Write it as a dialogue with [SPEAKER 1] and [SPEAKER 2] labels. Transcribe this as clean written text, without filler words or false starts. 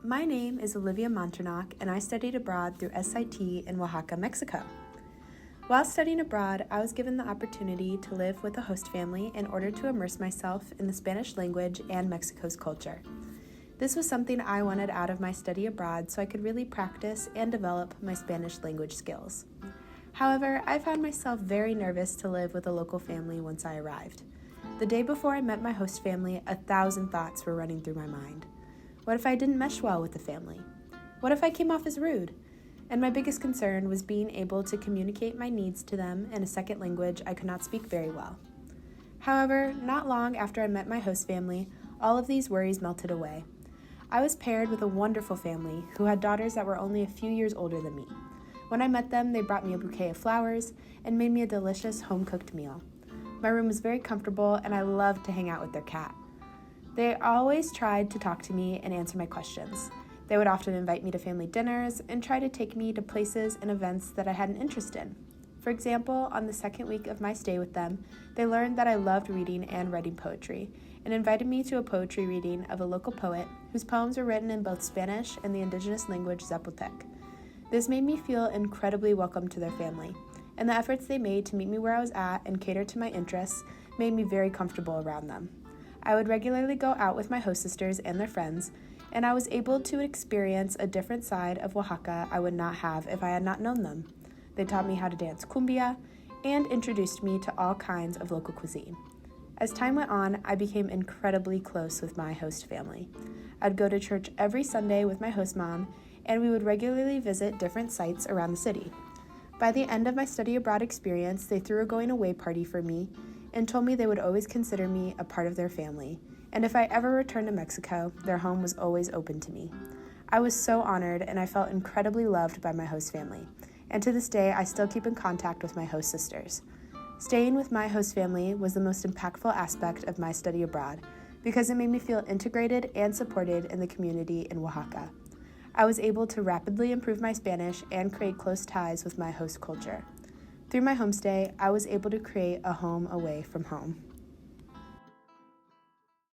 [SPEAKER 1] My name is Olivia Manternach, and I studied abroad through SIT in Oaxaca, Mexico. While studying abroad, I was given the opportunity to live with a host family in order to immerse myself in the Spanish language and Mexico's culture. This was something I wanted out of my study abroad so I could really practice and develop my Spanish language skills. However, I found myself very nervous to live with a local family once I arrived. The day before I met my host family, 1,000 thoughts were running through my mind. What if I didn't mesh well with the family? What if I came off as rude? And my biggest concern was being able to communicate my needs to them in a second language I could not speak very well. However, not long after I met my host family, all of these worries melted away. I was paired with a wonderful family who had daughters that were only a few years older than me. When I met them, they brought me a bouquet of flowers and made me a delicious home-cooked meal. My room was very comfortable, and I loved to hang out with their cat. They always tried to talk to me and answer my questions. They would often invite me to family dinners and try to take me to places and events that I had an interest in. For example, on the second week of my stay with them, they learned that I loved reading and writing poetry and invited me to a poetry reading of a local poet whose poems were written in both Spanish and the indigenous language Zapotec. This made me feel incredibly welcome to their family, and the efforts they made to meet me where I was at and cater to my interests made me very comfortable around them. I would regularly go out with my host sisters and their friends, and I was able to experience a different side of Oaxaca I would not have if I had not known them. They taught me how to dance cumbia and introduced me to all kinds of local cuisine. As time went on, I became incredibly close with my host family. I'd go to church every Sunday with my host mom, and we would regularly visit different sites around the city. By the end of my study abroad experience, they threw a going away party for me and told me they would always consider me a part of their family, and if I ever returned to Mexico, their home was always open to me. I was so honored, and I felt incredibly loved by my host family, and to this day, I still keep in contact with my host sisters. Staying with my host family was the most impactful aspect of my study abroad because it made me feel integrated and supported in the community in Oaxaca. I was able to rapidly improve my Spanish and create close ties with my host culture. Through my homestay, I was able to create a home away from home.